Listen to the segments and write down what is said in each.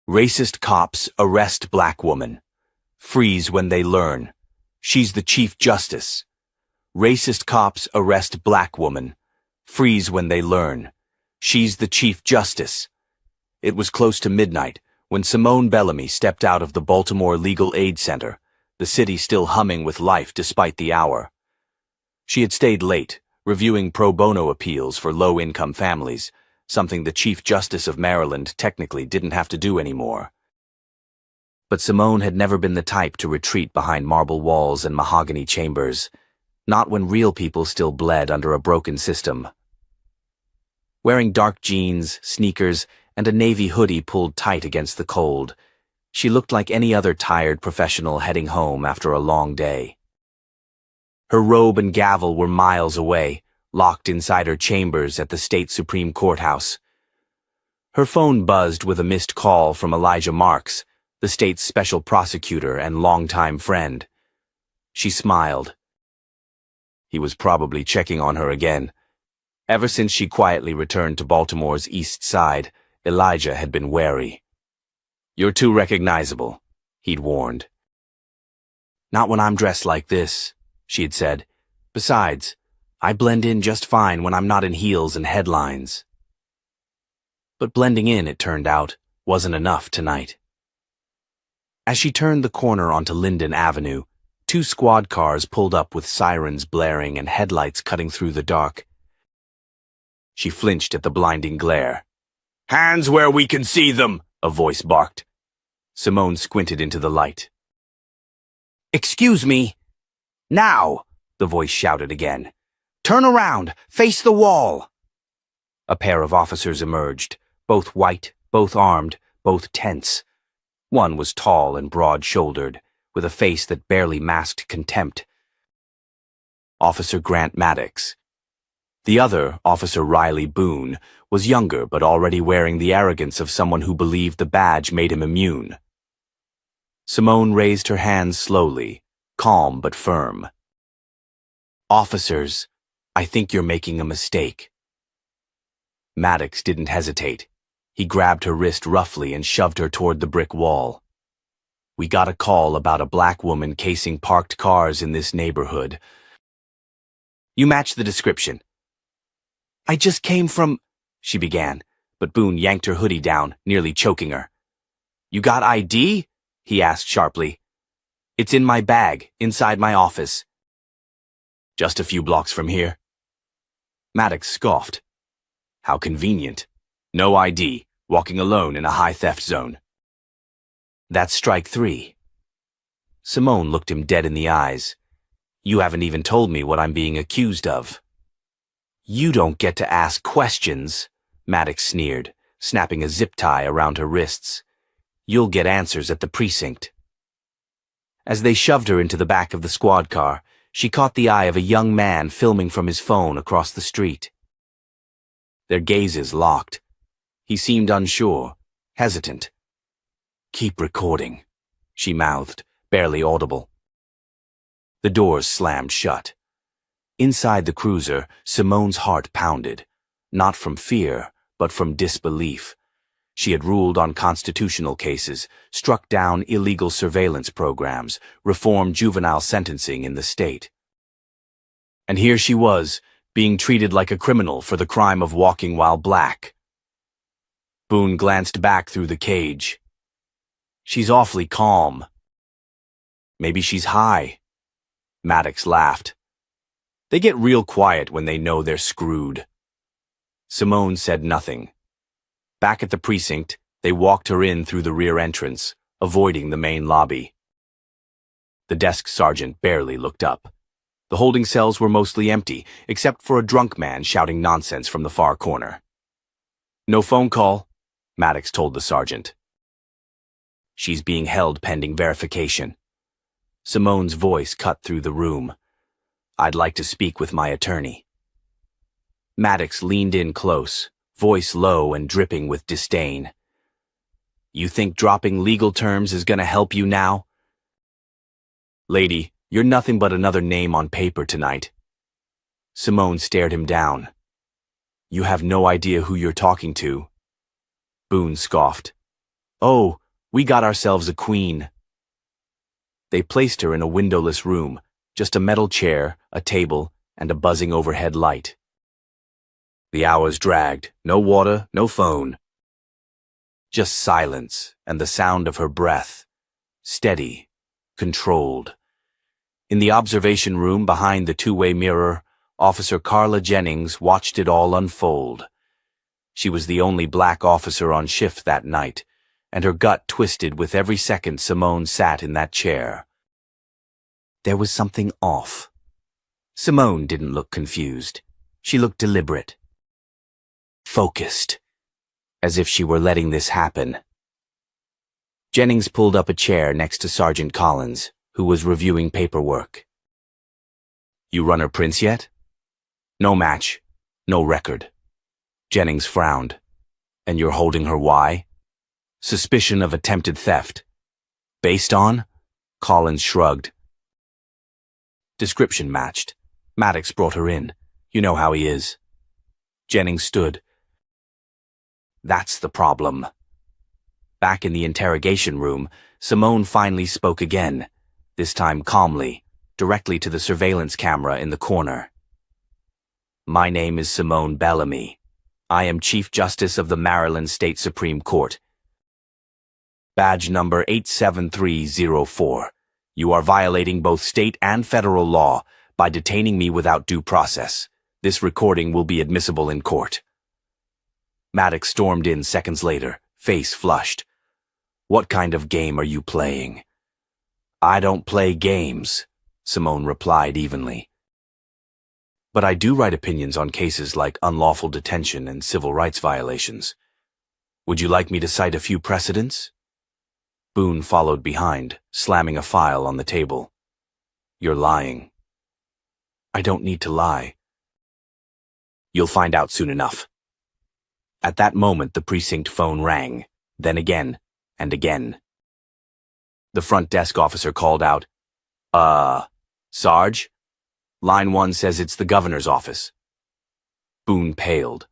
Racist cops arrest black woman. Freeze when they learn. She's the Chief Justice. Racist cops arrest black woman. Freeze when they learn. She's the Chief Justice. It was close to midnight when Simone Bellamy stepped out of the Baltimore Legal Aid Center, the city still humming with life despite the hour. She had stayed late, reviewing pro bono appeals for low-income families, something the Chief Justice of Maryland technically didn't have to do anymore. But Simone had never been the type to retreat behind marble walls and mahogany chambers, not when real people still bled under a broken system. Wearing dark jeans, sneakers, and a navy hoodie pulled tight against the cold, she looked like any other tired professional heading home after a long day. Her robe and gavel were miles away, locked inside her chambers at the state Supreme Courthouse. Her phone buzzed with a missed call from Elijah Marks, the state's special prosecutor and longtime friend. She smiled. He was probably checking on her again. Ever since she quietly returned to Baltimore's East Side, Elijah had been wary. "You're too recognizable," he'd warned. "Not when I'm dressed like this," she had said. "Besides, I blend in just fine when I'm not in heels and headlines." But blending in, it turned out, wasn't enough tonight. As she turned the corner onto Linden Avenue, 2 squad cars pulled up with sirens blaring and headlights cutting through the dark. She flinched at the blinding glare. "Hands where we can see them!" a voice barked. Simone squinted into the light. "Excuse me." "Now!" the voice shouted again. "Turn around! Face the wall!" A pair of officers emerged, both white, both armed, both tense. One was tall and broad-shouldered, with a face that barely masked contempt. Officer Grant Maddox. The other, Officer Riley Boone, was younger but already wearing the arrogance of someone who believed the badge made him immune. Simone raised her hands slowly, calm but firm. "Officers, I think you're making a mistake." Maddox didn't hesitate. He grabbed her wrist roughly and shoved her toward the brick wall. "We got a call about a black woman casing parked cars in this neighborhood. You match the description." "I just came from—" she began, but Boone yanked her hoodie down, nearly choking her. "You got ID?" he asked sharply. "It's in my bag, inside my office." "Just a few blocks from here." Maddox scoffed. "How convenient. No ID, walking alone in a high theft zone." "That's strike 3. Simone looked him dead in the eyes. "You haven't even told me what I'm being accused of." "You don't get to ask questions," Maddox sneered, snapping a zip tie around her wrists. "You'll get answers at the precinct." As they shoved her into the back of the squad car, she caught the eye of a young man filming from his phone across the street. Their gazes locked. He seemed unsure, hesitant. "Keep recording," she mouthed, barely audible. The doors slammed shut. Inside the cruiser, Simone's heart pounded, not from fear, but from disbelief. She had ruled on constitutional cases, struck down illegal surveillance programs, reformed juvenile sentencing in the state. And here she was, being treated like a criminal for the crime of walking while black. Boone glanced back through the cage. "She's awfully calm." "Maybe she's high." Maddox laughed. "They get real quiet when they know they're screwed." Simone said nothing. Back at the precinct, they walked her in through the rear entrance, avoiding the main lobby. The desk sergeant barely looked up. The holding cells were mostly empty, except for a drunk man shouting nonsense from the far corner. "No phone call," Maddox told the sergeant. "She's being held pending verification." Simone's voice cut through the room. "I'd like to speak with my attorney." Maddox leaned in close, voice low and dripping with disdain. "You think dropping legal terms is gonna help you now?" "Lady, you're nothing but another name on paper tonight." Simone stared him down. "You have no idea who you're talking to." Boone scoffed. "Oh, we got ourselves a queen." They placed her in a windowless room, just a metal chair, a table, and a buzzing overhead light. The hours dragged, no water, no phone. Just silence and the sound of her breath, steady, controlled. In the observation room behind the two-way mirror, Officer Carla Jennings watched it all unfold. She was the only black officer on shift that night, and her gut twisted with every second Simone sat in that chair. There was something off. Simone didn't look confused. She looked deliberate. Focused. As if she were letting this happen. Jennings pulled up a chair next to Sergeant Collins, who was reviewing paperwork. "You run her prints yet?" "No match. No record." Jennings frowned. "And you're holding her why?" "Suspicion of attempted theft." "Based on?" Collins shrugged. Description matched. Maddox brought her in. You know how he is. Jennings stood. "That's the problem." Back in the interrogation room, Simone finally spoke again, this time calmly, directly to the surveillance camera in the corner. "My name is Simone Bellamy. I am Chief Justice of the Maryland State Supreme Court. Badge number 87304. You are violating both state and federal law by detaining me without due process. This recording will be admissible in court." Maddox stormed in seconds later, face flushed. "What kind of game are you playing?" "I don't play games," Simone replied evenly. "But I do write opinions on cases like unlawful detention and civil rights violations. Would you like me to cite a few precedents?" Boone followed behind, slamming a file on the table. "You're lying." "I don't need to lie." "You'll find out soon enough." At that moment, the precinct phone rang, then again, and again. The front desk officer called out, Sarge? Line 1 says it's the governor's office." Boone paled.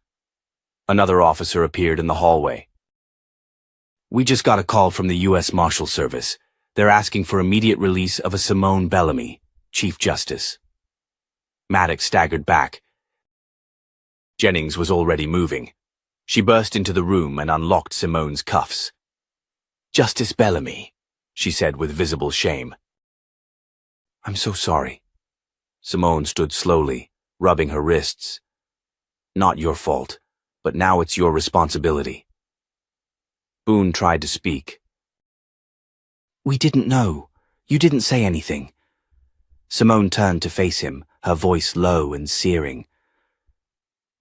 Another officer appeared in the hallway. "We just got a call from the U.S. Marshal Service. They're asking for immediate release of a Simone Bellamy, Chief Justice." Maddox staggered back. Jennings was already moving. She burst into the room and unlocked Simone's cuffs. "Justice Bellamy," she said with visible shame. "I'm so sorry." Simone stood slowly, rubbing her wrists. "Not your fault, but now it's your responsibility." Boone tried to speak. "We didn't know. You didn't say anything." Simone turned to face him, her voice low and searing.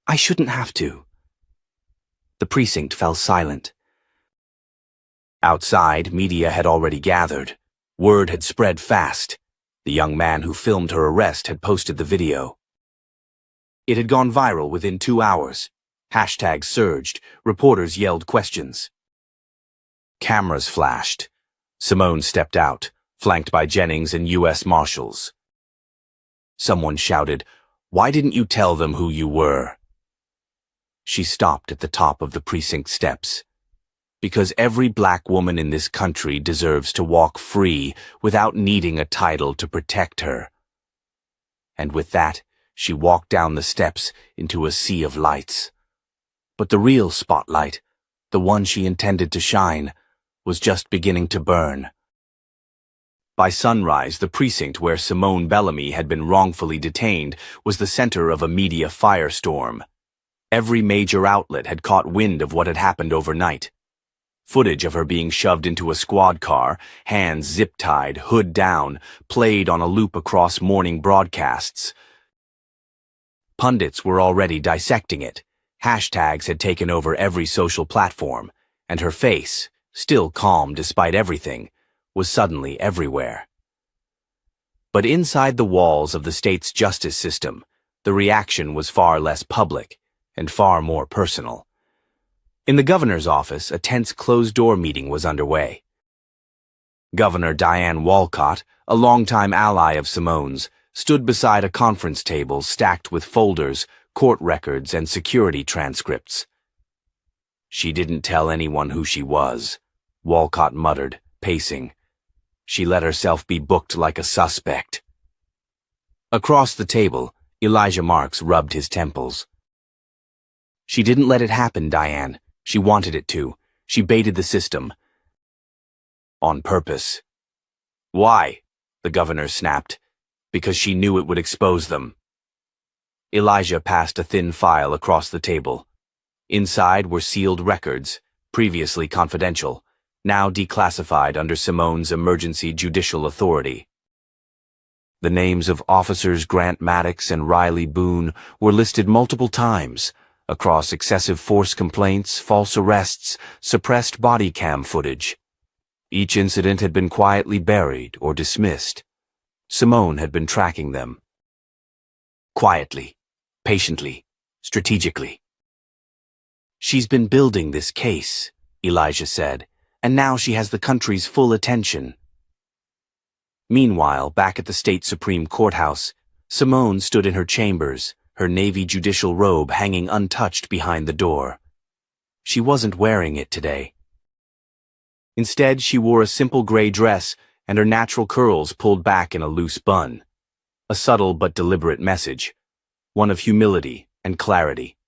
"I shouldn't have to." The precinct fell silent. Outside, media had already gathered. Word had spread fast. The young man who filmed her arrest had posted the video. It had gone viral within 2 hours. Hashtags surged. Reporters yelled questions. Cameras flashed. Simone stepped out, flanked by Jennings and U.S. Marshals. Someone shouted, "Why didn't you tell them who you were?" She stopped at the top of the precinct steps. Because every black woman in this country deserves to walk free without needing a title to protect her. And with that, she walked down the steps into a sea of lights. But the real spotlight, the one she intended to shine, was just beginning to burn. By sunrise, the precinct where Simone Bellamy had been wrongfully detained was the center of a media firestorm. Every major outlet had caught wind of what had happened overnight. Footage of her being shoved into a squad car, hands zip-tied, hood down, played on a loop across morning broadcasts. Pundits were already dissecting it. Hashtags had taken over every social platform, and her face, still calm despite everything, was suddenly everywhere. But inside the walls of the state's justice system, the reaction was far less public and far more personal. In the governor's office, a tense closed-door meeting was underway. Governor Diane Walcott, a longtime ally of Simone's, stood beside a conference table stacked with folders, court records, and security transcripts. She didn't tell anyone who she was, Walcott muttered, pacing. She let herself be booked like a suspect. Across the table, Elijah Marks rubbed his temples. She didn't let it happen, Diane. She wanted it to. She baited the system. On purpose. Why? The governor snapped. Because she knew it would expose them. Elijah passed a thin file across the table. Inside were sealed records, previously confidential, now declassified under Simone's emergency judicial authority. The names of officers Grant Maddox and Riley Boone were listed multiple times, across excessive force complaints, false arrests, suppressed body cam footage. Each incident had been quietly buried or dismissed. Simone had been tracking them. Quietly, patiently, strategically. She's been building this case, Elijah said, and now she has the country's full attention. Meanwhile, back at the state Supreme Courthouse, Simone stood in her chambers, her navy judicial robe hanging untouched behind the door. She wasn't wearing it today. Instead, she wore a simple gray dress and her natural curls pulled back in a loose bun. A subtle but deliberate message, one of humility and clarity.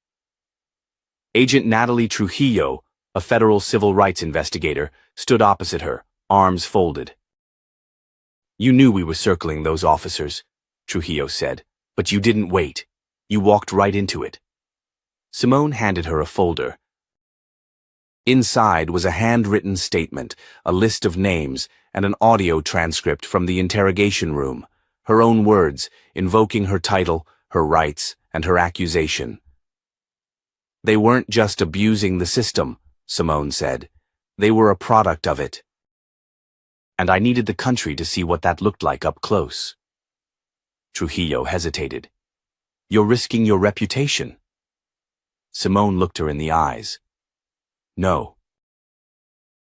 Agent Natalie Trujillo, a federal civil rights investigator, stood opposite her, arms folded. You knew we were circling those officers, Trujillo said, but you didn't wait. You walked right into it. Simone handed her a folder. Inside was a handwritten statement, a list of names, and an audio transcript from the interrogation room, her own words, invoking her title, her rights, and her accusation. They weren't just abusing the system, Simone said. They were a product of it. And I needed the country to see what that looked like up close. Trujillo hesitated. You're risking your reputation. Simone looked her in the eyes. No.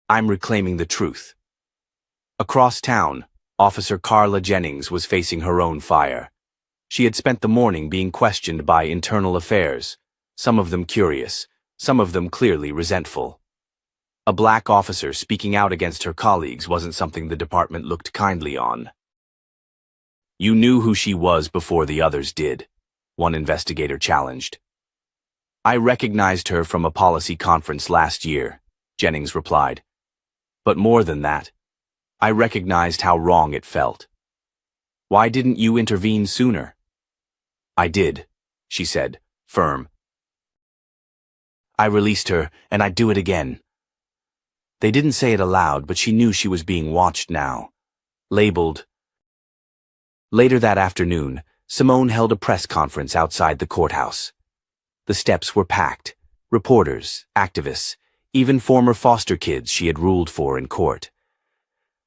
I'm reclaiming the truth. Across town, Officer Carla Jennings was facing her own fire. She had spent the morning being questioned by Internal Affairs, some of them curious, some of them clearly resentful. A black officer speaking out against her colleagues wasn't something the department looked kindly on. You knew who she was before the others did, one investigator challenged. I recognized her from a policy conference last year, Jennings replied. But more than that, I recognized how wrong it felt. Why didn't you intervene sooner? I did, she said, firm. I released her, and I'd do it again. They didn't say it aloud, but she knew she was being watched now. Labeled. Later that afternoon, Simone held a press conference outside the courthouse. The steps were packed. Reporters, activists, even former foster kids she had ruled for in court.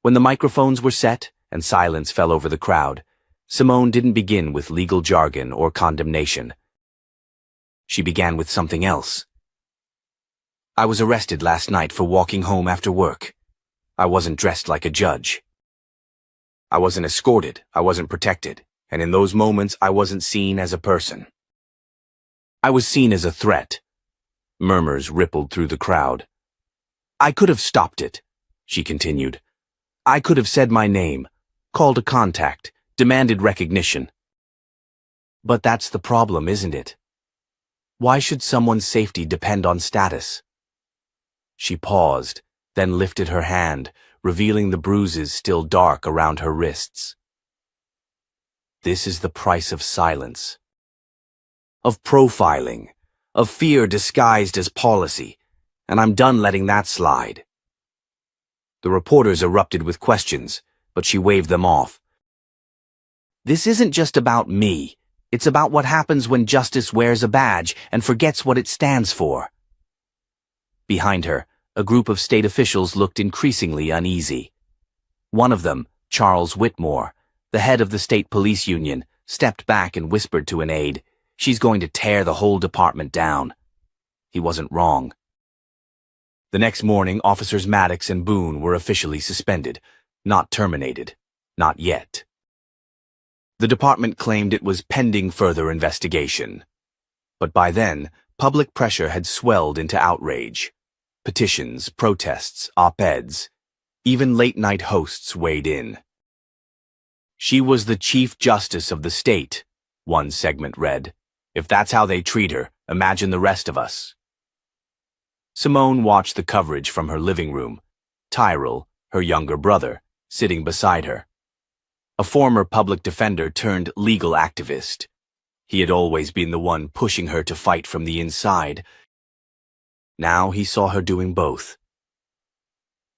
When the microphones were set and silence fell over the crowd, Simone didn't begin with legal jargon or condemnation. She began with something else. I was arrested last night for walking home after work. I wasn't dressed like a judge. I wasn't escorted, I wasn't protected, and in those moments I wasn't seen as a person. I was seen as a threat. Murmurs rippled through the crowd. I could have stopped it, she continued. I could have said my name, called a contact, demanded recognition. But that's the problem, isn't it? Why should someone's safety depend on status? She paused, then lifted her hand, revealing the bruises still dark around her wrists. This is the price of silence. Of profiling, of fear disguised as policy, and I'm done letting that slide. The reporters erupted with questions, but she waved them off. This isn't just about me. It's about what happens when justice wears a badge and forgets what it stands for. Behind her, a group of state officials looked increasingly uneasy. One of them, Charles Whitmore, the head of the state police union, stepped back and whispered to an aide, "She's going to tear the whole department down." He wasn't wrong. The next morning, Officers Maddox and Boone were officially suspended, not terminated, not yet. The department claimed it was pending further investigation. But by then, public pressure had swelled into outrage. Petitions, protests, op-eds, even late-night hosts weighed in. "She was the Chief Justice of the state," one segment read. "If that's how they treat her, imagine the rest of us." Simone watched the coverage from her living room, Tyrell, her younger brother, sitting beside her. A former public defender turned legal activist. He had always been the one pushing her to fight from the inside. Now he saw her doing both.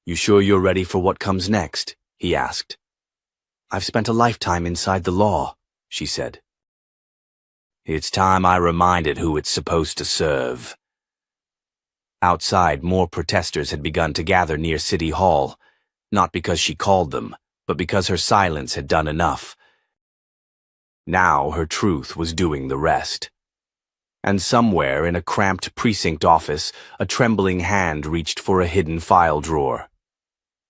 "You sure you're ready for what comes next?" he asked. "I've spent a lifetime inside the law," she said. "It's time I reminded who it's supposed to serve." Outside, more protesters had begun to gather near City Hall, not because she called them, but because her silence had done enough. Now her truth was doing the rest. And somewhere in a cramped precinct office, a trembling hand reached for a hidden file drawer.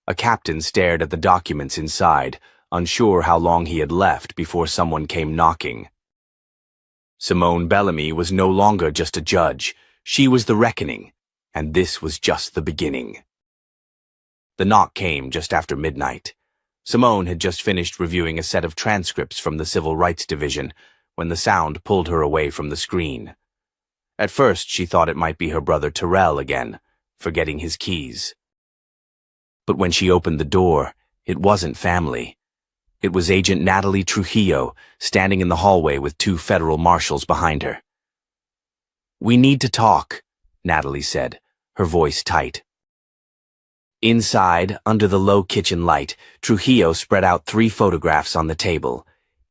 A captain stared at the documents inside, unsure how long he had left before someone came knocking. Simone Bellamy was no longer just a judge. She was the reckoning, and this was just the beginning. The knock came just after midnight. Simone had just finished reviewing a set of transcripts from the Civil Rights Division when the sound pulled her away from the screen. At first, she thought it might be her brother Terrell again, forgetting his keys. But when she opened the door, it wasn't family. It was Agent Natalie Trujillo, standing in the hallway with two federal marshals behind her. "We need to talk," Natalie said, her voice tight. Inside, under the low kitchen light, Trujillo spread out 3 photographs on the table.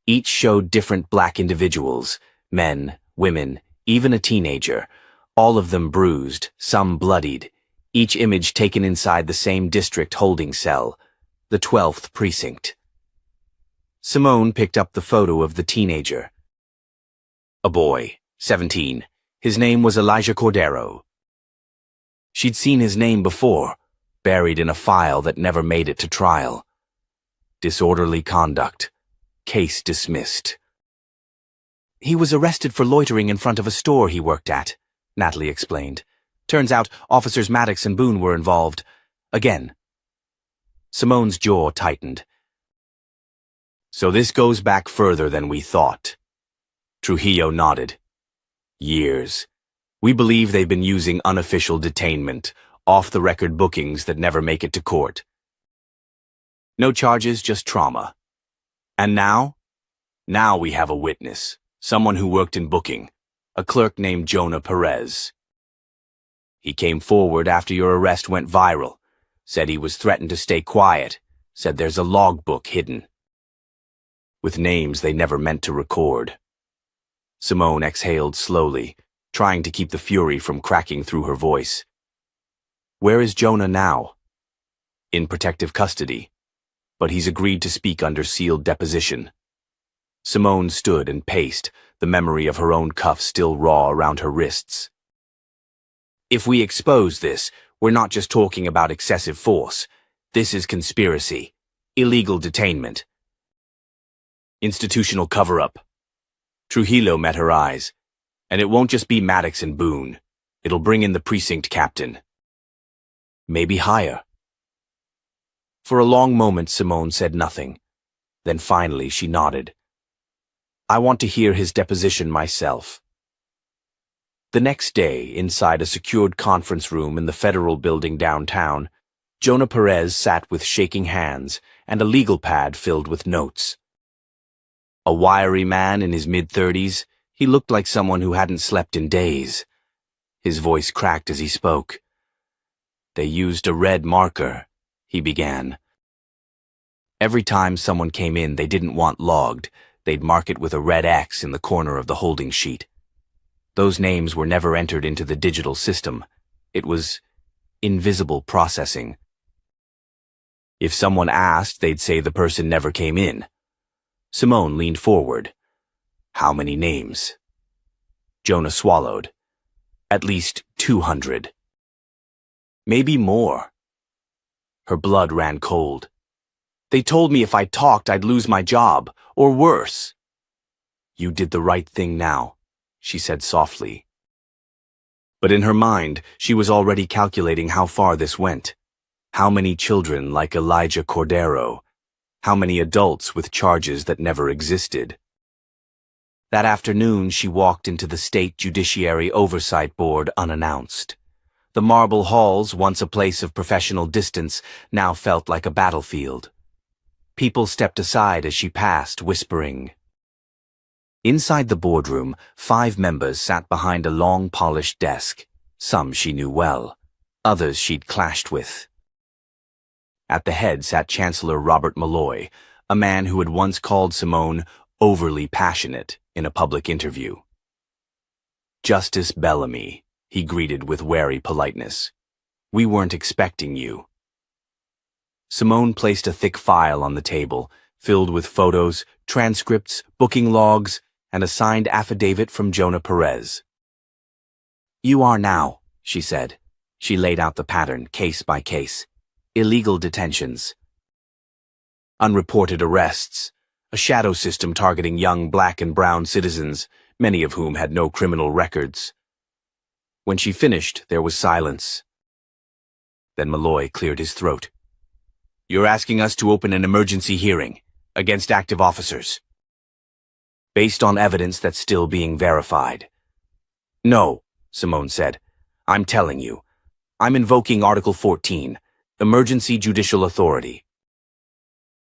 Each showed different black individuals, men, women, even a teenager, all of them bruised, some bloodied, each image taken inside the same district holding cell, the 12th precinct. Simone picked up the photo of the teenager. A boy, 17. His name was Elijah Cordero. She'd seen his name before, buried in a file that never made it to trial. Disorderly conduct. Case dismissed. "He was arrested for loitering in front of a store he worked at," Natalie explained. "Turns out Officers Maddox and Boone were involved. Again." Simone's jaw tightened. "So this goes back further than we thought." Trujillo nodded. "Years. We believe they've been using unofficial detainment, off-the-record bookings that never make it to court. No charges, just trauma. And now? Now we have a witness, someone who worked in booking, a clerk named Jonah Perez. He came forward after your arrest went viral, said he was threatened to stay quiet, said there's a logbook hidden. With names they never meant to record." Simone exhaled slowly, trying to keep the fury from cracking through her voice. "Where is Jonah now?" "In protective custody, but he's agreed to speak under sealed deposition." Simone stood and paced, the memory of her own cuffs still raw around her wrists. "If we expose this, we're not just talking about excessive force. This is conspiracy, illegal detainment, institutional cover-up." Trujillo met her eyes. "And it won't just be Maddox and Boone. It'll bring in the precinct captain. Maybe higher." For a long moment, Simone said nothing. Then finally she nodded. "I want to hear his deposition myself." The next day, inside a secured conference room in the federal building downtown, Jonah Perez sat with shaking hands and a legal pad filled with notes. A wiry man in his mid-30s, he looked like someone who hadn't slept in days. His voice cracked as he spoke. "They used a red marker," he began. "Every time someone came in they didn't want logged, they'd mark it with a red X in the corner of the holding sheet. Those names were never entered into the digital system. It was invisible processing. If someone asked, they'd say the person never came in." Simone leaned forward. "How many names?" Jonah swallowed. "At least 200. Maybe more." Her blood ran cold. "They told me if I talked I'd lose my job, or worse." "You did the right thing now," she said softly. But in her mind, she was already calculating how far this went. How many children like Elijah Cordero? How many adults with charges that never existed? That afternoon, she walked into the State Judiciary Oversight Board unannounced. The marble halls, once a place of professional distance, now felt like a battlefield. People stepped aside as she passed, whispering. Inside the boardroom, 5 members sat behind a long, polished desk. Some she knew well, others she'd clashed with. At the head sat Chancellor Robert Malloy, a man who had once called Simone overly passionate in a public interview. "Justice Bellamy," he greeted with wary politeness. "We weren't expecting you." Simone placed a thick file on the table, filled with photos, transcripts, booking logs, and a signed affidavit from Jonah Perez. "You are now," she said. She laid out the pattern, case by case. Illegal detentions. Unreported arrests. A shadow system targeting young black and brown citizens, many of whom had no criminal records. When she finished, there was silence. Then Malloy cleared his throat. "You're asking us to open an emergency hearing against active officers, based on evidence that's still being verified." "No," Simone said. "I'm telling you. I'm invoking Article 14, Emergency Judicial Authority.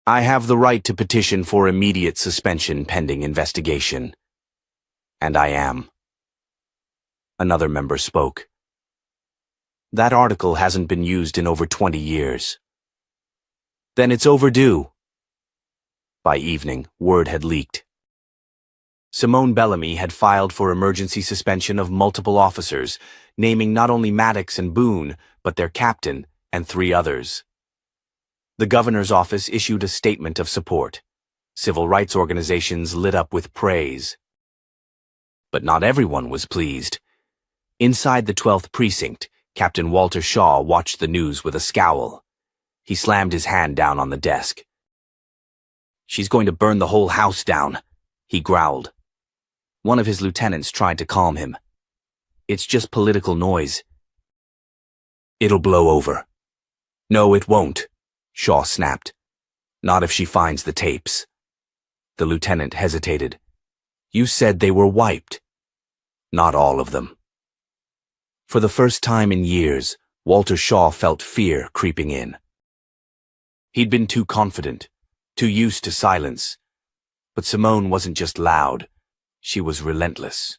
I have the right to petition for immediate suspension pending investigation. And I am." Another member spoke. "That article hasn't been used in over 20 years. Then it's overdue." By evening, word had leaked. Simone Bellamy had filed for emergency suspension of multiple officers, naming not only Maddox and Boone, but their captain and 3 others. The governor's office issued a statement of support. Civil rights organizations lit up with praise. But not everyone was pleased. Inside the 12th precinct, Captain Walter Shaw watched the news with a scowl. He slammed his hand down on the desk. "She's going to burn the whole house down," he growled. One of his lieutenants tried to calm him. "It's just political noise. It'll blow over." "No, it won't," Shaw snapped. "Not if she finds the tapes." The lieutenant hesitated. "You said they were wiped." "Not all of them." For the first time in years, Walter Shaw felt fear creeping in. He'd been too confident, too used to silence. But Simone wasn't just loud. She was relentless.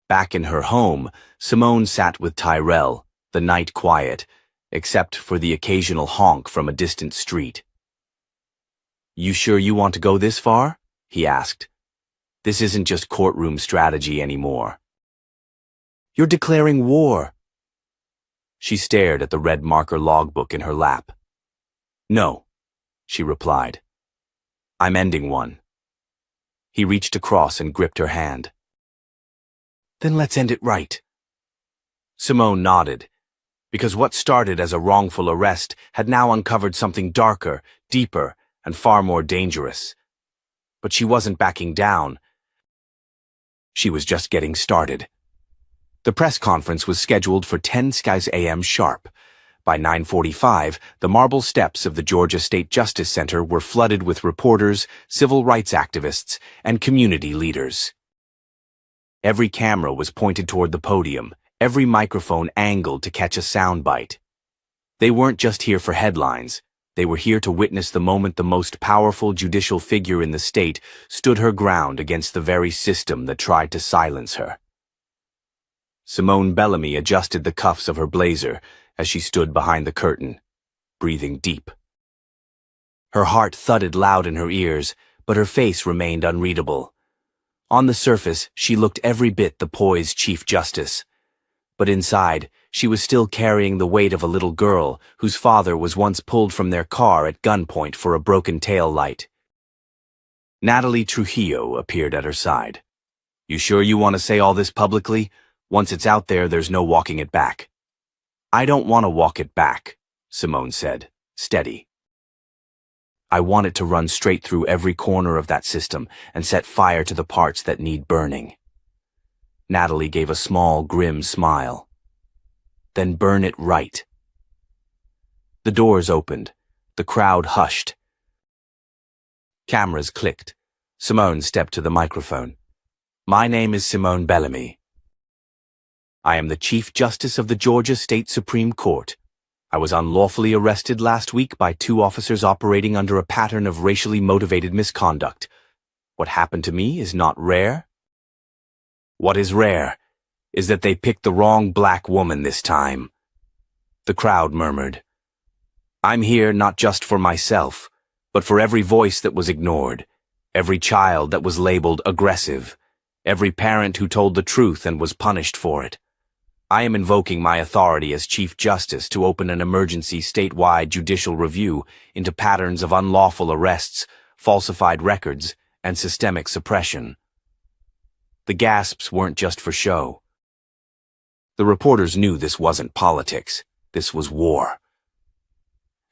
Back in her home, Simone sat with Tyrell, the night quiet, except for the occasional honk from a distant street. "You sure you want to go this far?" he asked. "This isn't just courtroom strategy anymore." "You're declaring war." She stared at the red marker logbook in her lap. "No," she replied. "I'm ending one." He reached across and gripped her hand. "Then let's end it right." Simone nodded, because what started as a wrongful arrest had now uncovered something darker, deeper, and far more dangerous. But she wasn't backing down. She was just getting started. The press conference was scheduled for 10 a.m. sharp. By 9:45, the marble steps of the Georgia State Justice Center were flooded with reporters, civil rights activists, and community leaders. Every camera was pointed toward the podium, every microphone angled to catch a soundbite. They weren't just here for headlines. They were here to witness the moment the most powerful judicial figure in the state stood her ground against the very system that tried to silence her. Simone Bellamy adjusted the cuffs of her blazer as she stood behind the curtain, breathing deep. Her heart thudded loud in her ears, but her face remained unreadable. On the surface, she looked every bit the poised Chief Justice. But inside, she was still carrying the weight of a little girl whose father was once pulled from their car at gunpoint for a broken tail light. Natalie Trujillo appeared at her side. "You sure you want to say all this publicly? Once it's out there, there's no walking it back." "I don't want to walk it back," Simone said, steady. "I want it to run straight through every corner of that system and set fire to the parts that need burning." Natalie gave a small, grim smile. Then burn it right. The doors opened. The crowd hushed. Cameras clicked. Simone stepped to the microphone. My name is Simone Bellamy. I am the Chief Justice of the Georgia State Supreme Court. I was unlawfully arrested last week by 2 officers operating under a pattern of racially motivated misconduct. What happened to me is not rare. What is rare is that they picked the wrong black woman this time. The crowd murmured. I'm here not just for myself, but for every voice that was ignored, every child that was labeled aggressive, every parent who told the truth and was punished for it. I am invoking my authority as Chief Justice to open an emergency statewide judicial review into patterns of unlawful arrests, falsified records, and systemic suppression. The gasps weren't just for show. The reporters knew this wasn't politics. This was war.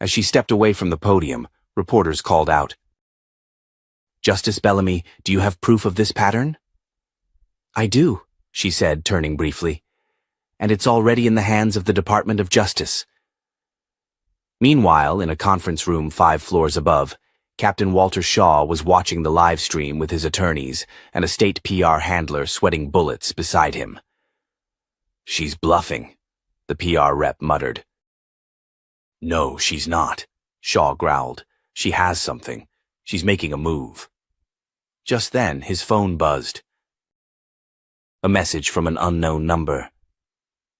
As she stepped away from the podium, reporters called out, Justice Bellamy, do you have proof of this pattern? I do, she said, turning briefly. And it's already in the hands of the Department of Justice. Meanwhile, in a conference room 5 floors above, Captain Walter Shaw was watching the live stream with his attorneys and a state PR handler sweating bullets beside him. She's bluffing, the PR rep muttered. No, she's not, Shaw growled. She has something. She's making a move. Just then, his phone buzzed. A message from an unknown number.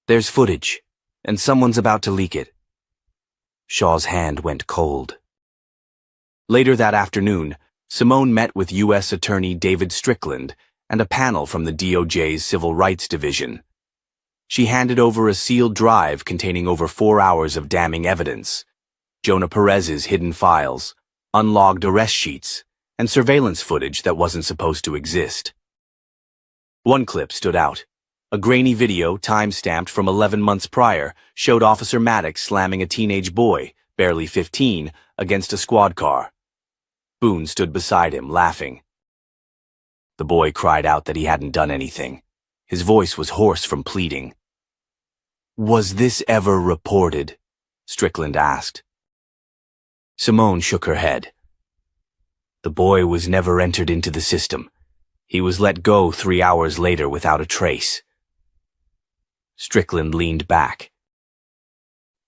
There's footage, and someone's about to leak it. Shaw's hand went cold. Later that afternoon, Simone met with U.S. Attorney David Strickland and a panel from the DOJ's Civil Rights Division. She handed over a sealed drive containing over 4 hours of damning evidence, Jonah Perez's hidden files, unlogged arrest sheets, and surveillance footage that wasn't supposed to exist. One clip stood out. A grainy video, time-stamped from 11 months prior, showed Officer Maddox slamming a teenage boy, barely 15, against a squad car. Boone stood beside him, laughing. The boy cried out that he hadn't done anything. His voice was hoarse from pleading. Was this ever reported? Strickland asked. Simone shook her head. The boy was never entered into the system. He was let go 3 hours later without a trace. Strickland leaned back.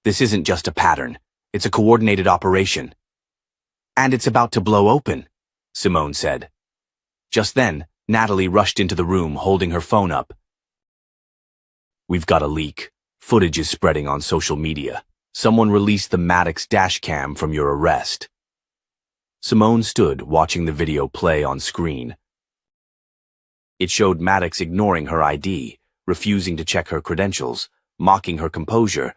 This isn't just a pattern. It's a coordinated operation. And it's about to blow open, Simone said. Just then, Natalie rushed into the room holding her phone up. We've got a leak. Footage is spreading on social media. Someone released the Maddox dash cam from your arrest. Simone stood watching the video play on screen. It showed Maddox ignoring her ID, refusing to check her credentials, mocking her composure,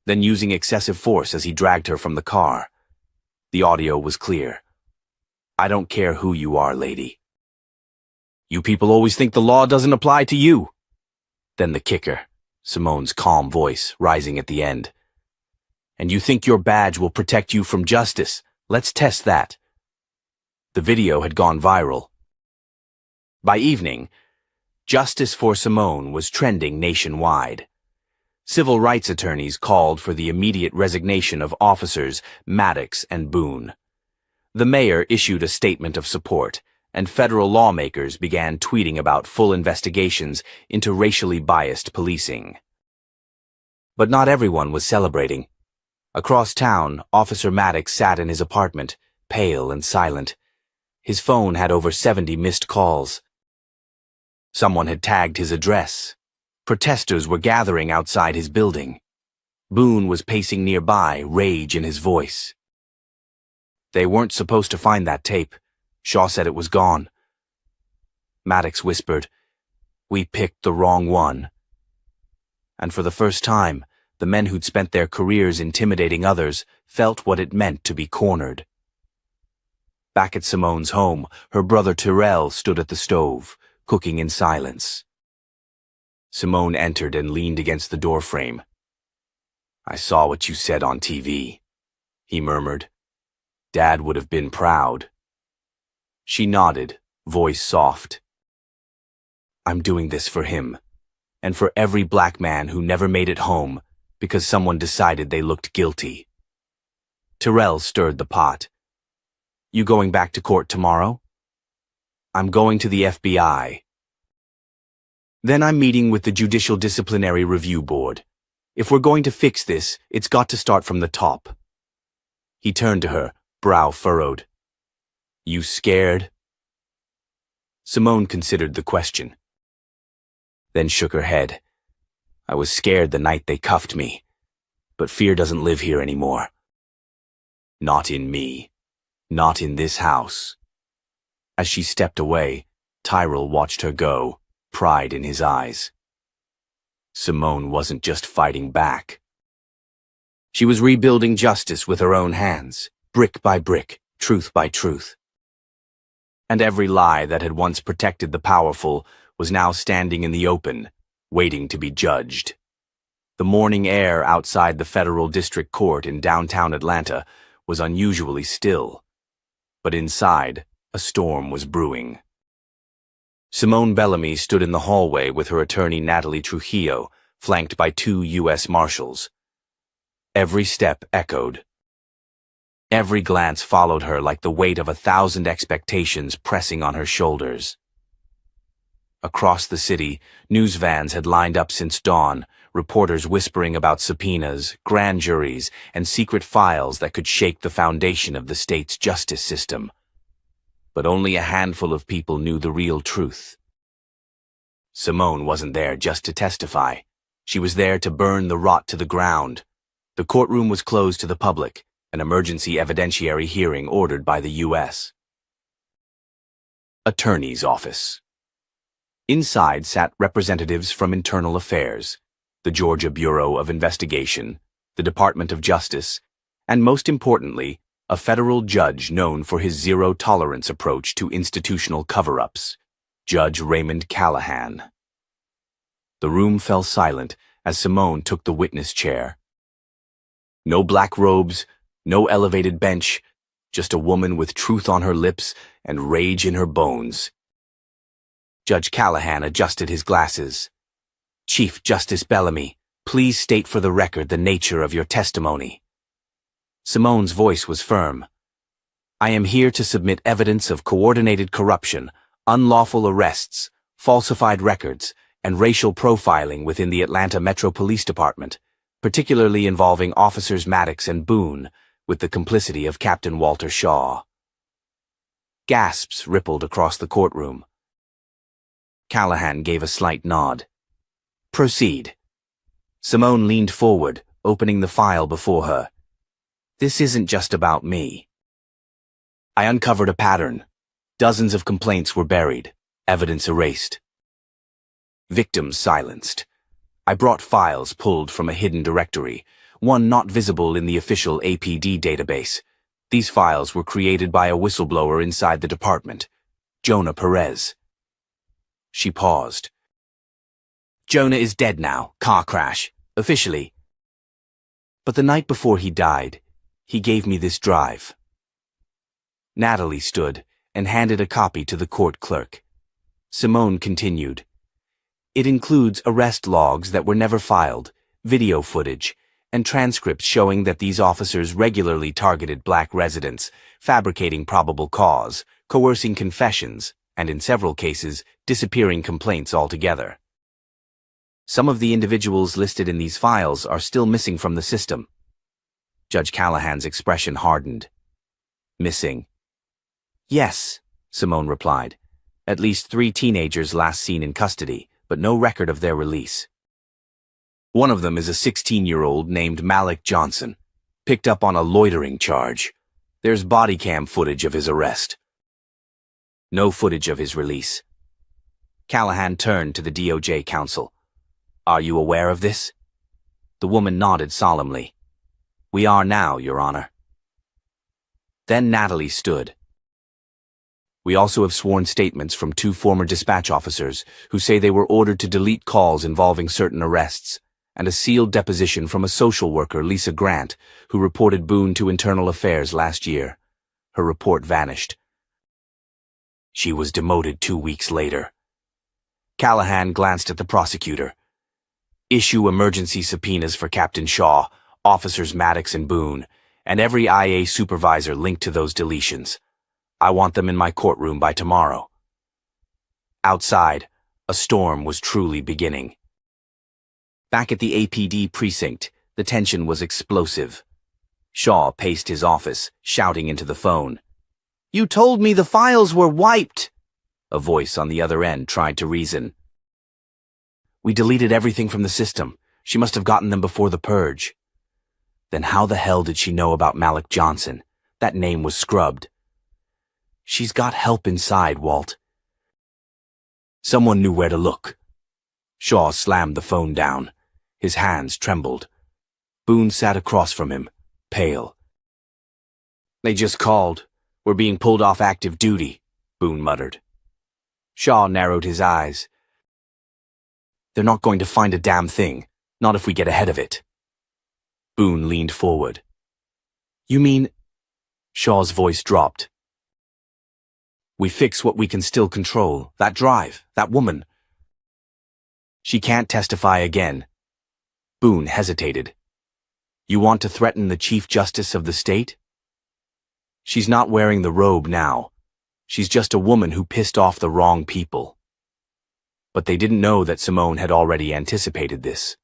then using excessive force as he dragged her from the car. The audio was clear. I don't care who you are, lady. You people always think the law doesn't apply to you. Then the kicker, Simone's calm voice rising at the end. And you think your badge will protect you from justice? Let's test that. The video had gone viral. By evening, Justice for Simone was trending nationwide. Civil rights attorneys called for the immediate resignation of officers Maddox and Boone. The mayor issued a statement of support, and federal lawmakers began tweeting about full investigations into racially biased policing. But not everyone was celebrating. Across town, Officer Maddox sat in his apartment, pale and silent. His phone had over 70 missed calls. Someone had tagged his address. Protesters were gathering outside his building. Boone was pacing nearby, rage in his voice. They weren't supposed to find that tape. Shaw said it was gone. Maddox whispered, We picked the wrong one. And for the first time, the men who'd spent their careers intimidating others felt what it meant to be cornered. Back at Simone's home, her brother Tyrell stood at the stove, cooking in silence. Simone entered and leaned against the doorframe. I saw what you said on TV, he murmured. Dad would have been proud. She nodded, voice soft. I'm doing this for him, and for every black man who never made it home because someone decided they looked guilty. Terrell stirred the pot. You going back to court tomorrow? I'm going to the FBI. Then I'm meeting with the Judicial Disciplinary Review Board. If we're going to fix this, it's got to start from the top. He turned to her, brow furrowed. You scared? Simone considered the question, then shook her head. I was scared the night they cuffed me, but fear doesn't live here anymore. Not in me. Not in this house. As she stepped away, Tyrell watched her go, pride in his eyes. Simone wasn't just fighting back. She was rebuilding justice with her own hands, brick by brick, truth by truth. And every lie that had once protected the powerful was now standing in the open, waiting to be judged. The morning air outside the Federal District Court in downtown Atlanta was unusually still, but inside, a storm was brewing. Simone Bellamy stood in the hallway with her attorney Natalie Trujillo, flanked by 2 U.S. Marshals. Every step echoed. Every glance followed her like the weight of 1,000 expectations pressing on her shoulders. Across the city, news vans had lined up since dawn, reporters whispering about subpoenas, grand juries, and secret files that could shake the foundation of the state's justice system. But only a handful of people knew the real truth. Simone wasn't there just to testify. She was there to burn the rot to the ground. The courtroom was closed to the public, an emergency evidentiary hearing ordered by the U.S. Attorney's Office. Inside sat representatives from Internal Affairs, the Georgia Bureau of Investigation, the Department of Justice, and most importantly, a federal judge known for his zero-tolerance approach to institutional cover-ups, Judge Raymond Callahan. The room fell silent as Simone took the witness chair. No black robes, no elevated bench, just a woman with truth on her lips and rage in her bones. Judge Callahan adjusted his glasses. Chief Justice Bellamy, please state for the record the nature of your testimony. Simone's voice was firm. I am here to submit evidence of coordinated corruption, unlawful arrests, falsified records, and racial profiling within the Atlanta Metro Police Department, particularly involving Officers Maddox and Boone, with the complicity of Captain Walter Shaw. Gasps rippled across the courtroom. Callahan gave a slight nod. Proceed. Simone leaned forward, opening the file before her. This isn't just about me. I uncovered a pattern. Dozens of complaints were buried, evidence erased. Victims silenced. I brought files pulled from a hidden directory, one not visible in the official APD database. These files were created by a whistleblower inside the department, Jonah Perez. She paused. Jonah is dead now, car crash, officially. But the night before he died, he gave me this drive. Natalie stood and handed a copy to the court clerk. Simone continued. It includes arrest logs that were never filed, video footage, and transcripts showing that these officers regularly targeted black residents, fabricating probable cause, coercing confessions, and in several cases, disappearing complaints altogether. Some of the individuals listed in these files are still missing from the system. Judge Callahan's expression hardened. Missing. Yes, Simone replied. At least 3 teenagers last seen in custody, but no record of their release. One of them is a 16-year-old named Malik Johnson, picked up on a loitering charge. There's body cam footage of his arrest. No footage of his release. Callahan turned to the DOJ counsel. Are you aware of this? The woman nodded solemnly. We are now, Your Honor. Then Natalie stood. We also have sworn statements from 2 former dispatch officers who say they were ordered to delete calls involving certain arrests, and a sealed deposition from a social worker, Lisa Grant, who reported Boone to Internal Affairs last year. Her report vanished. She was demoted 2 weeks later. Callahan glanced at the prosecutor. Issue emergency subpoenas for Captain Shaw, Officers Maddox and Boone, and every IA supervisor linked to those deletions. I want them in my courtroom by tomorrow. Outside, a storm was truly beginning. Back at the APD precinct, the tension was explosive. Shaw paced his office, shouting into the phone. "You told me the files were wiped!" A voice on the other end tried to reason. "We deleted everything from the system. She must have gotten them before the purge." Then how the hell did she know about Malik Johnson? That name was scrubbed. "She's got help inside, Walt." Someone knew where to look. Shaw slammed the phone down. His hands trembled. Boone sat across from him, pale. "They just called. We're being pulled off active duty," Boone muttered. Shaw narrowed his eyes. "They're not going to find a damn thing, not if we get ahead of it." Boone leaned forward. "You mean—" Shaw's voice dropped. "We fix what we can still control, that drive, that woman. She can't testify again." Boone hesitated. "You want to threaten the Chief Justice of the state?" "She's not wearing the robe now. She's just a woman who pissed off the wrong people." But they didn't know that Simone had already anticipated this.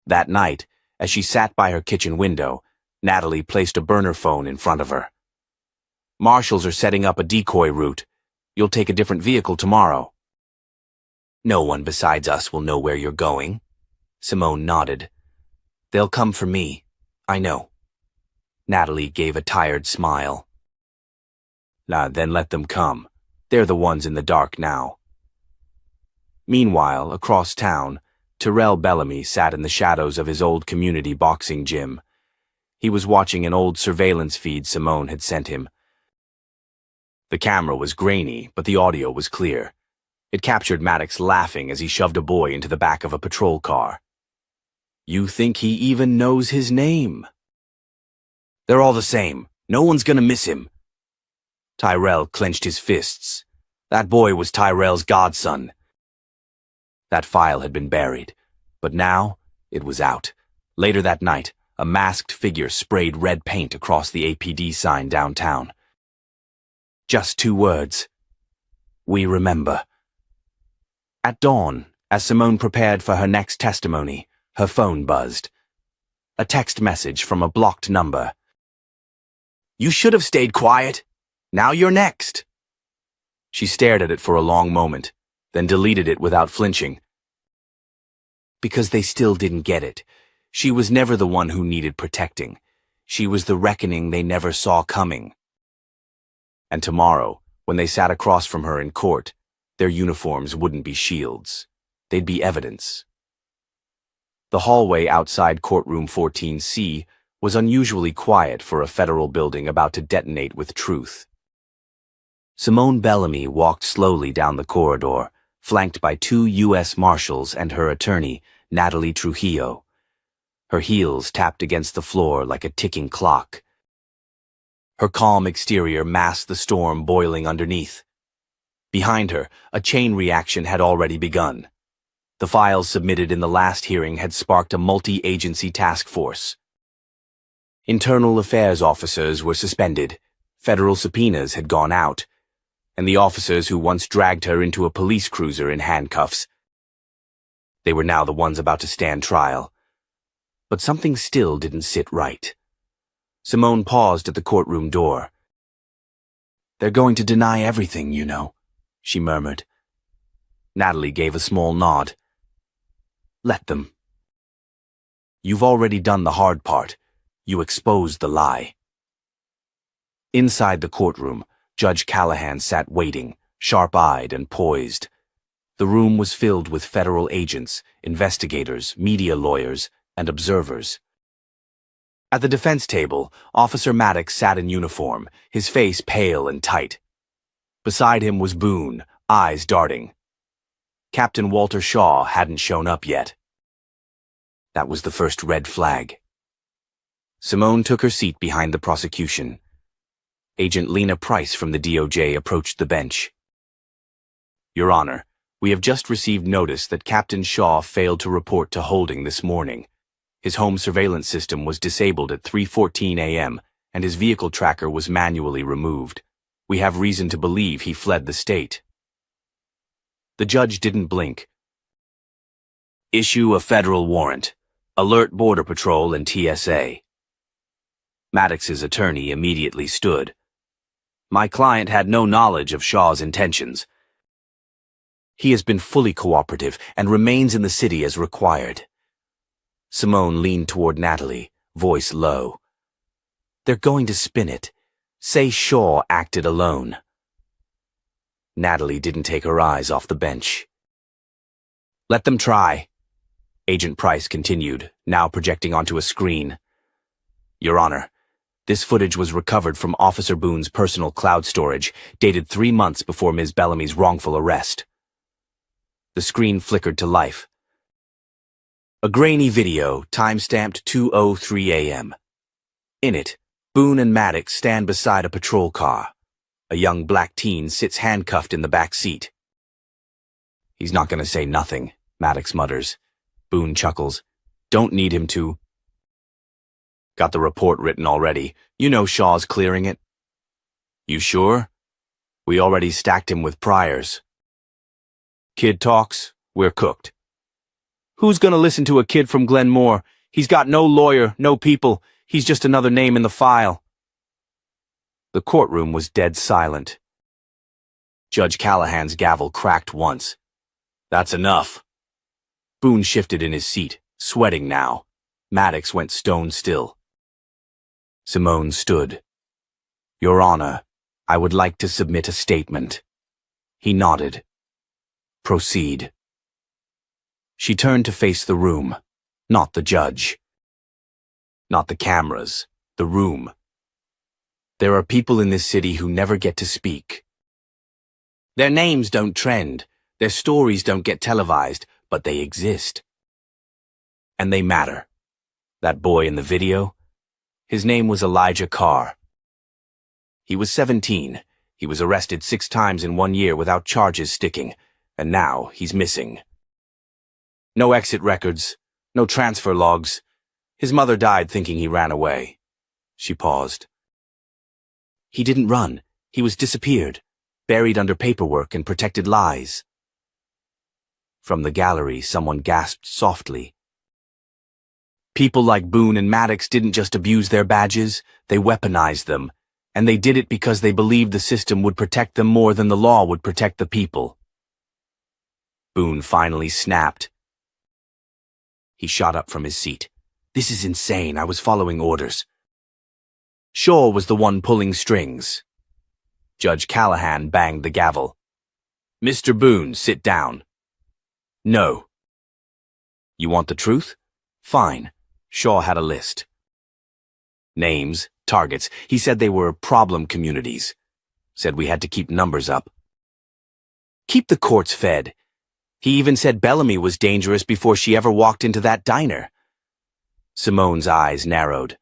That night, as she sat by her kitchen window, Natalie placed a burner phone in front of her. "Marshals are setting up a decoy route. You'll take a different vehicle tomorrow." "No one besides us will know where you're going." Simone nodded. "They'll come for me. I know." Natalie gave a tired smile. Then let them come. They're the ones in the dark now." Meanwhile, across town, Terrell Bellamy sat in the shadows of his old community boxing gym. He was watching an old surveillance feed Simone had sent him. The camera was grainy, but the audio was clear. It captured Maddox laughing as he shoved a boy into the back of a patrol car. "You think he even knows his name?" "They're all the same. No one's gonna miss him." Tyrell clenched his fists. That boy was Tyrell's godson. That file had been buried, but now it was out. Later that night, a masked figure sprayed red paint across the APD sign downtown. Just 2 words. "We remember." At dawn, as Simone prepared for her next testimony, her phone buzzed. A text message from a blocked number. "You should have stayed quiet. Now you're next." She stared at it for a long moment, then deleted it without flinching. Because they still didn't get it. She was never the one who needed protecting. She was the reckoning they never saw coming. And tomorrow, when they sat across from her in court, their uniforms wouldn't be shields. They'd be evidence. The hallway outside courtroom 14C was unusually quiet for a federal building about to detonate with truth. Simone Bellamy walked slowly down the corridor, flanked by 2 U.S. Marshals and her attorney, Natalie Trujillo. Her heels tapped against the floor like a ticking clock. Her calm exterior masked the storm boiling underneath. Behind her, a chain reaction had already begun. The files submitted in the last hearing had sparked a multi-agency task force. Internal affairs officers were suspended, federal subpoenas had gone out, and the officers who once dragged her into a police cruiser in handcuffs. They were now the ones about to stand trial. But something still didn't sit right. Simone paused at the courtroom door. "They're going to deny everything, you know," she murmured. Natalie gave a small nod. "Let them. You've already done the hard part. You exposed the lie." Inside the courtroom, Judge Callahan sat waiting, sharp-eyed and poised. The room was filled with federal agents, investigators, media lawyers, and observers. At the defense table, Officer Maddox sat in uniform, his face pale and tight. Beside him was Boone, eyes darting. Captain Walter Shaw hadn't shown up yet. That was the first red flag. Simone took her seat behind the prosecution. Agent Lena Price from the DOJ approached the bench. "Your Honor, We have just received notice that Captain Shaw failed to report to holding this morning. His home surveillance system was disabled at 3:14 a.m., and his vehicle tracker was manually removed. We have reason to believe he fled the state. The judge didn't blink. Issue a federal warrant. Alert Border Patrol and TSA. Maddox's attorney immediately stood. My client had no knowledge of Shaw's intentions. He has been fully cooperative and remains in the city as required. Simone leaned toward Natalie, voice low. They're going to spin it. Say Shaw acted alone. Natalie didn't take her eyes off the bench. Let them try. Agent Price continued, now projecting onto a screen. Your Honor, this footage was recovered from Officer Boone's personal cloud storage, dated 3 months before Ms. Bellamy's wrongful arrest. The screen flickered to life. A grainy video, time-stamped 2:03 a.m. In it, Boone and Maddox stand beside a patrol car. A young black teen sits handcuffed in the back seat. He's not going to say nothing, Maddox mutters. Boone chuckles. Don't need him to. Got the report written already. You know Shaw's clearing it. You sure? We already stacked him with priors. Kid talks, we're cooked. Who's gonna listen to a kid from Glenmore? He's got no lawyer, no people. He's just another name in the file. The courtroom was dead silent. Judge Callahan's gavel cracked once. That's enough. Boone shifted in his seat, sweating now. Maddox went stone still. Simone stood. Your Honor, I would like to submit a statement. He nodded. Proceed. She turned to face the room, not the judge. Not the cameras, the room. There are people in this city who never get to speak. Their names don't trend, their stories don't get televised, but they exist. And they matter. That boy in the video, his name was Elijah Carr. He was 17. He was arrested 6 times in 1 year without charges sticking, and now he's missing. No exit records, no transfer logs. His mother died thinking he ran away. She paused. He didn't run. He was disappeared, buried under paperwork and protected lies. From the gallery, someone gasped softly. People like Boone and Maddox didn't just abuse their badges, they weaponized them, and they did it because they believed the system would protect them more than the law would protect the people. Boone finally snapped. He shot up from his seat. This is insane. I was following orders. Shaw was the one pulling strings. Judge Callahan banged the gavel. Mr. Boone, sit down. No. You want the truth? Fine. Shaw had a list. Names, targets. He said they were problem communities. Said we had to keep numbers up. Keep the courts fed. He even said Bellamy was dangerous before she ever walked into that diner. Simone's eyes narrowed.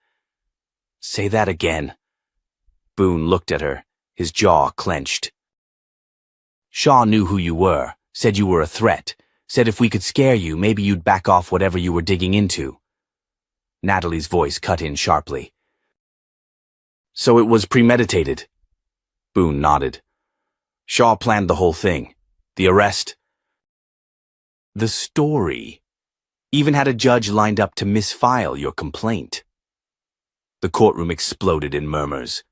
Say that again. Boone looked at her, his jaw clenched. Shaw knew who you were, said you were a threat, said if we could scare you, maybe you'd back off whatever you were digging into. Natalie's voice cut in sharply. So it was premeditated. Boone nodded. Shaw planned the whole thing. The arrest. The story. Even had a judge lined up to misfile your complaint. The courtroom exploded in murmurs.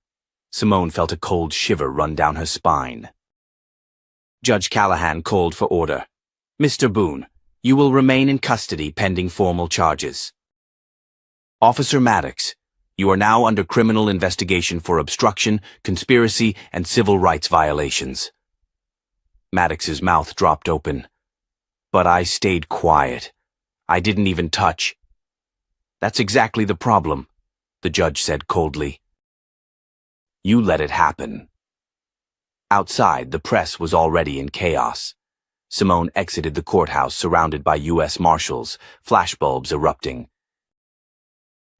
Simone felt a cold shiver run down her spine. Judge Callahan called for order. Mr. Boone, you will remain in custody pending formal charges. Officer Maddox, you are now under criminal investigation for obstruction, conspiracy, and civil rights violations. Maddox's mouth dropped open. But I stayed quiet. I didn't even touch. That's exactly the problem, the judge said coldly. You let it happen. Outside, the press was already in chaos. Simone exited the courthouse surrounded by U.S. Marshals, flashbulbs erupting.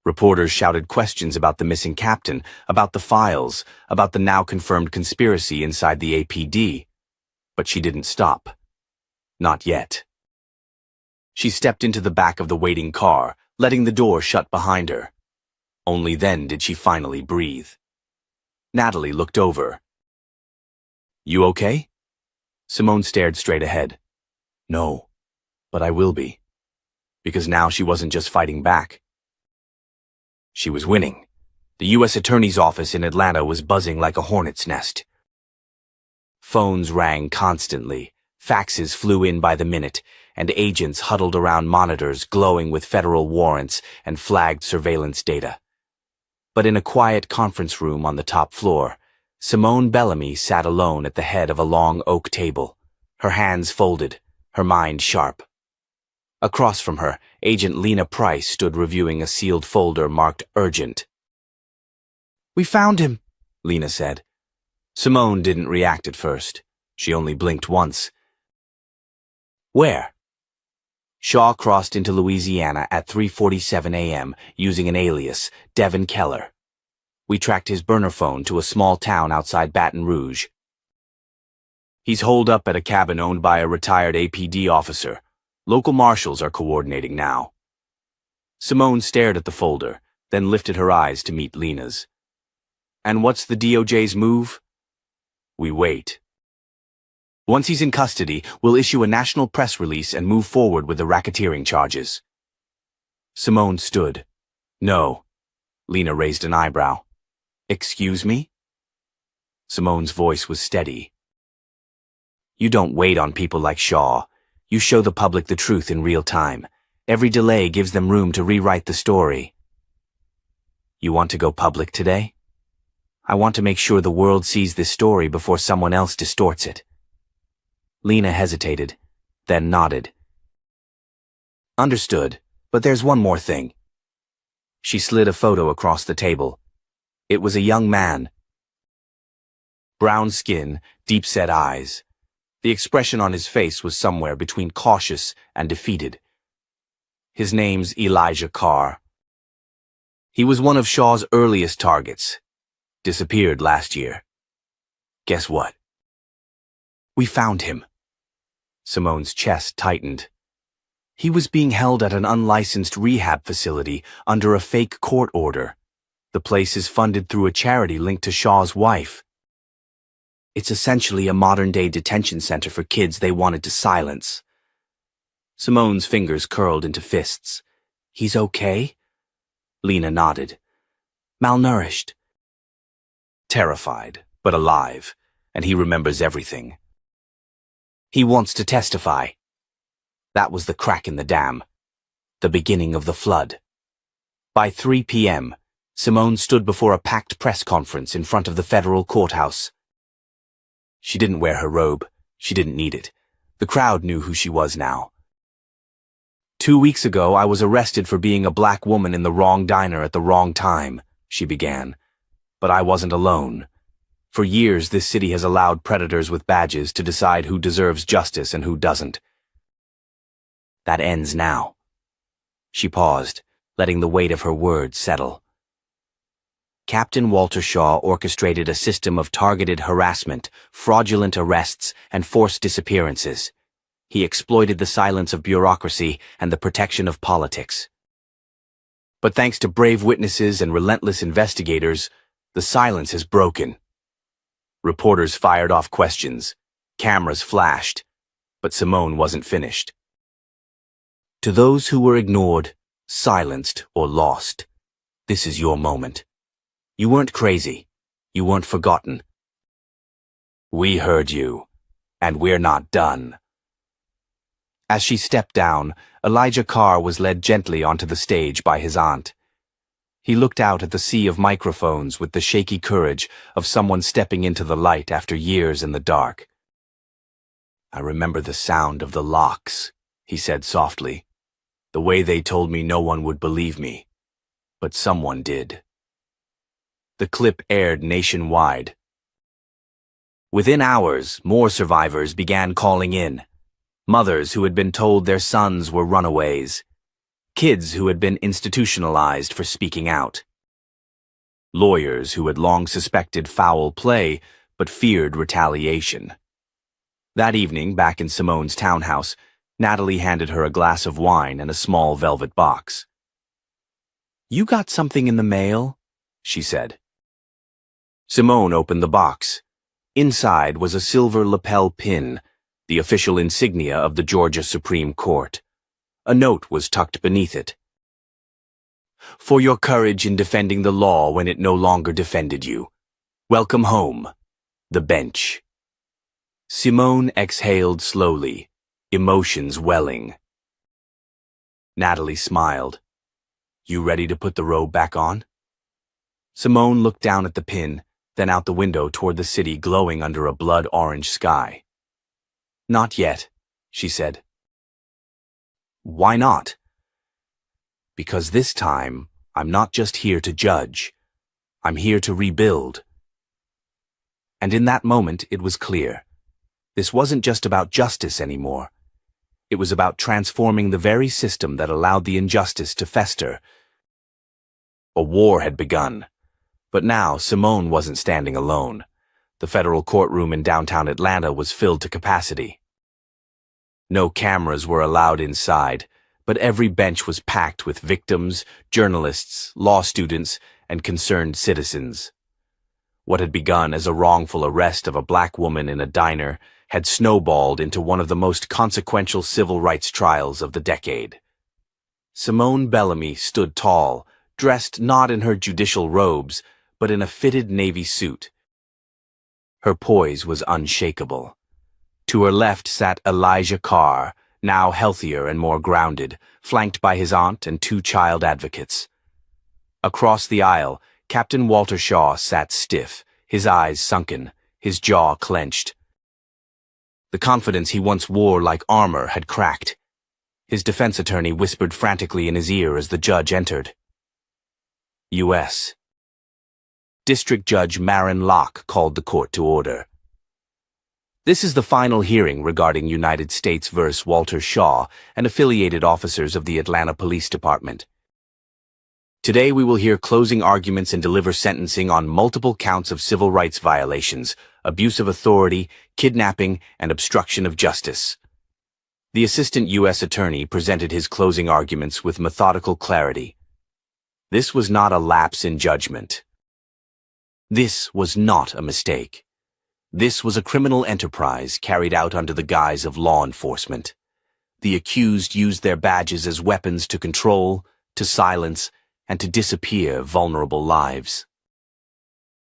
Reporters shouted questions about the missing captain, about the files, about the now confirmed conspiracy inside the APD. But she didn't stop. Not yet. She stepped into the back of the waiting car, letting the door shut behind her. Only then did she finally breathe. Natalie looked over. You okay? Simone stared straight ahead. No, but I will be. Because now she wasn't just fighting back. She was winning. The U.S. Attorney's office in Atlanta was buzzing like a hornet's nest. Phones rang constantly, faxes flew in by the minute, and agents huddled around monitors glowing with federal warrants and flagged surveillance data. But in a quiet conference room on the top floor, Simone Bellamy sat alone at the head of a long oak table, her hands folded, her mind sharp. Across from her, Agent Lena Price stood reviewing a sealed folder marked Urgent. We found him, Lena said. Simone didn't react at first. She only blinked once. Where? Shaw crossed into Louisiana at 3:47 a.m. using an alias, Devin Keller. We tracked his burner phone to a small town outside Baton Rouge. He's holed up at a cabin owned by a retired APD officer. Local marshals are coordinating now. Simone stared at the folder, then lifted her eyes to meet Lena's. And what's the DOJ's move? We wait. Once he's in custody, we'll issue a national press release and move forward with the racketeering charges. Simone stood. No. Lena raised an eyebrow. Excuse me? Simone's voice was steady. You don't wait on people like Shaw. You show the public the truth in real time. Every delay gives them room to rewrite the story. You want to go public today? I want to make sure the world sees this story before someone else distorts it. Lena hesitated, then nodded. Understood, but there's one more thing. She slid a photo across the table. It was a young man. Brown skin, deep-set eyes. The expression on his face was somewhere between cautious and defeated. His name's Elijah Carr. He was one of Shaw's earliest targets. Disappeared last year. Guess what? We found him. Simone's chest tightened. He was being held at an unlicensed rehab facility under a fake court order. The place is funded through a charity linked to Shaw's wife. It's essentially a modern-day detention center for kids they wanted to silence. Simone's fingers curled into fists. He's okay? Lena nodded. Malnourished. Terrified, but alive, and he remembers everything. He wants to testify. That was the crack in the dam, the beginning of the flood. By 3 p.m., Simone stood before a packed press conference in front of the federal courthouse. She didn't wear her robe. She didn't need it. The crowd knew who she was now. 2 weeks ago, I was arrested for being a black woman in the wrong diner at the wrong time, she began. But I wasn't alone. For years, this city has allowed predators with badges to decide who deserves justice and who doesn't. That ends now. She paused, letting the weight of her words settle. Captain Walter Shaw orchestrated a system of targeted harassment, fraudulent arrests, and forced disappearances. He exploited the silence of bureaucracy and the protection of politics. But thanks to brave witnesses and relentless investigators, the silence has broken. Reporters fired off questions. Cameras flashed. But Simone wasn't finished. To those who were ignored, silenced, or lost, this is your moment. You weren't crazy. You weren't forgotten. We heard you, and we're not done. As she stepped down, Elijah Carr was led gently onto the stage by his aunt. He looked out at the sea of microphones with the shaky courage of someone stepping into the light after years in the dark. I remember the sound of the locks, he said softly. The way they told me no one would believe me. But someone did. The clip aired nationwide. Within hours, more survivors began calling in. Mothers who had been told their sons were runaways. Kids who had been institutionalized for speaking out. Lawyers who had long suspected foul play but feared retaliation. That evening, back in Simone's townhouse, Natalie handed her a glass of wine and a small velvet box. "You got something in the mail?" she said. Simone opened the box. Inside was a silver lapel pin, the official insignia of the Georgia Supreme Court. A note was tucked beneath it. "For your courage in defending the law when it no longer defended you. Welcome home. The bench." Simone exhaled slowly, emotions welling. Natalie smiled. "You ready to put the robe back on?" Simone looked down at the pin, then out the window toward the city glowing under a blood-orange sky. "Not yet," she said. "Why not?" "Because this time, I'm not just here to judge. I'm here to rebuild." And in that moment, it was clear. This wasn't just about justice anymore. It was about transforming the very system that allowed the injustice to fester. A war had begun. But now, Simone wasn't standing alone. The federal courtroom in downtown Atlanta was filled to capacity. No cameras were allowed inside, but every bench was packed with victims, journalists, law students, and concerned citizens. What had begun as a wrongful arrest of a black woman in a diner had snowballed into one of the most consequential civil rights trials of the decade. Simone Bellamy stood tall, dressed not in her judicial robes, but in a fitted navy suit. Her poise was unshakable. To her left sat Elijah Carr, now healthier and more grounded, flanked by his aunt and two child advocates. Across the aisle, Captain Walter Shaw sat stiff, his eyes sunken, his jaw clenched. The confidence he once wore like armor had cracked. His defense attorney whispered frantically in his ear as the judge entered. U.S. District Judge Marin Locke called the court to order. "This is the final hearing regarding United States v. Walter Shaw and affiliated officers of the Atlanta Police Department. Today we will hear closing arguments and deliver sentencing on multiple counts of civil rights violations, abuse of authority, kidnapping, and obstruction of justice." The assistant U.S. attorney presented his closing arguments with methodical clarity. This was not a lapse in judgment. This was not a mistake. This was a criminal enterprise carried out under the guise of law enforcement. The accused used their badges as weapons to control, to silence, and to disappear vulnerable lives.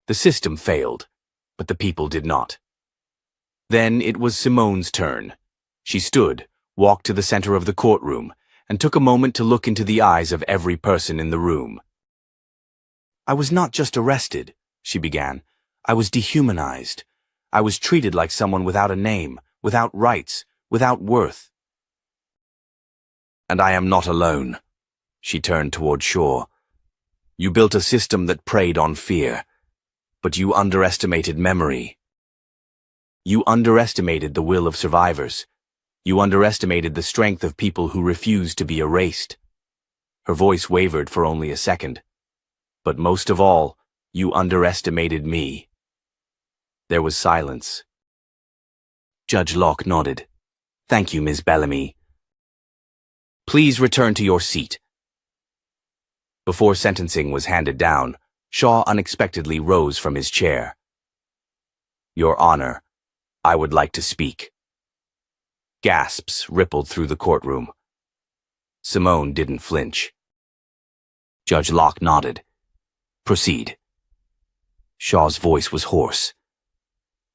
The system failed, but the people did not. Then it was Simone's turn. She stood, walked to the center of the courtroom, and took a moment to look into the eyes of every person in the room. "I was not just arrested," she began. "I was dehumanized. I was treated like someone without a name, without rights, without worth. And I am not alone." She turned toward Shaw. "You built a system that preyed on fear, but you underestimated memory. You underestimated the will of survivors. You underestimated the strength of people who refused to be erased." Her voice wavered for only a second. "But most of all, you underestimated me." There was silence. Judge Locke nodded. "Thank you, Ms. Bellamy. Please return to your seat." Before sentencing was handed down, Shaw unexpectedly rose from his chair. "Your Honor, I would like to speak." Gasps rippled through the courtroom. Simone didn't flinch. Judge Locke nodded. "Proceed." Shaw's voice was hoarse.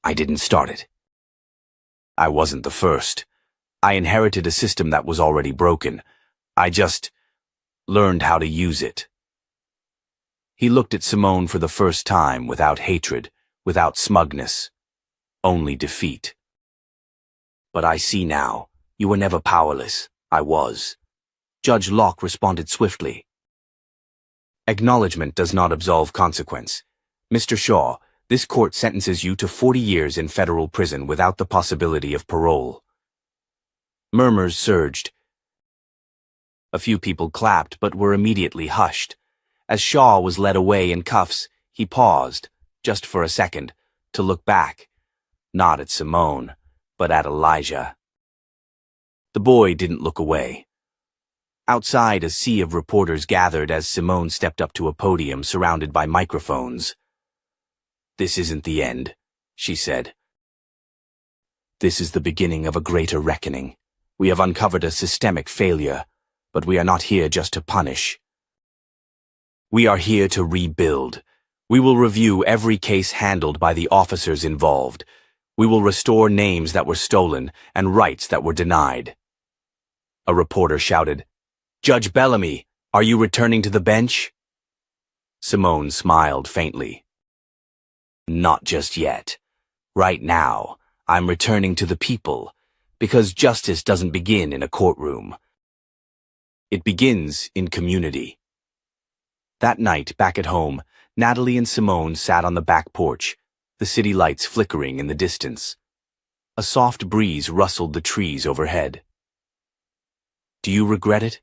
"I didn't start it. I wasn't the first. I inherited a system that was already broken. I just learned how to use it." He looked at Simone for the first time without hatred, without smugness, only defeat. "But I see now. You were never powerless. I was." Judge Locke responded swiftly. "Acknowledgement does not absolve consequence. Mr. Shaw, this court sentences you to 40 years in federal prison without the possibility of parole." Murmurs surged. A few people clapped but were immediately hushed. As Shaw was led away in cuffs, he paused, just for a second, to look back, not at Simone, but at Elijah. The boy didn't look away. Outside, a sea of reporters gathered as Simone stepped up to a podium surrounded by microphones. "This isn't the end," she said. "This is the beginning of a greater reckoning. We have uncovered a systemic failure, but we are not here just to punish. We are here to rebuild. We will review every case handled by the officers involved. We will restore names that were stolen and rights that were denied." A reporter shouted, "Judge Bellamy, are you returning to the bench?" Simone smiled faintly. "Not just yet. Right now, I'm returning to the people, because justice doesn't begin in a courtroom. It begins in community." That night, back at home, Natalie and Simone sat on the back porch, the city lights flickering in the distance. A soft breeze rustled the trees overhead. "Do you regret it?"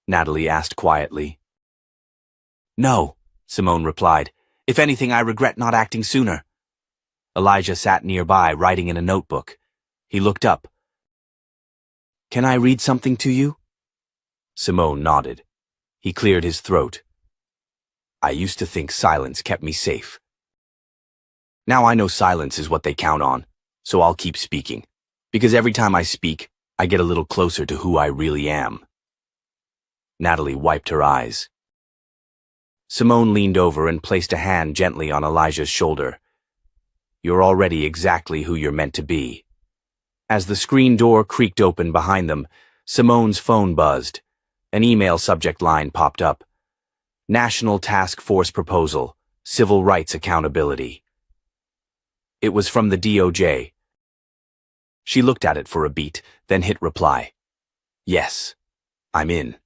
Natalie asked quietly. "No," Simone replied. "If anything, I regret not acting sooner." Elijah sat nearby, writing in a notebook. He looked up. "Can I read something to you?" Simone nodded. He cleared his throat. "I used to think silence kept me safe. Now I know silence is what they count on, so I'll keep speaking. Because every time I speak, I get a little closer to who I really am." Natalie wiped her eyes. Simone leaned over and placed a hand gently on Elijah's shoulder. "You're already exactly who you're meant to be." As the screen door creaked open behind them, Simone's phone buzzed. An email subject line popped up. "National Task Force Proposal, Civil Rights Accountability." It was from the DOJ. She looked at it for a beat, then hit reply. "Yes, I'm in."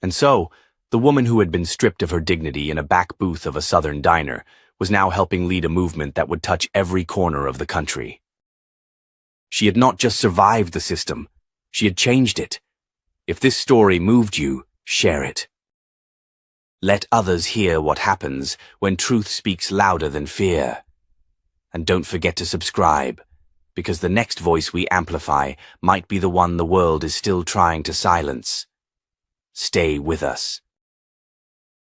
And so, the woman who had been stripped of her dignity in a back booth of a southern diner was now helping lead a movement that would touch every corner of the country. She had not just survived the system, she had changed it. If this story moved you, share it. Let others hear what happens when truth speaks louder than fear. And don't forget to subscribe, because the next voice we amplify might be the one the world is still trying to silence. Stay with us.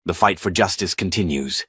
The fight for justice continues.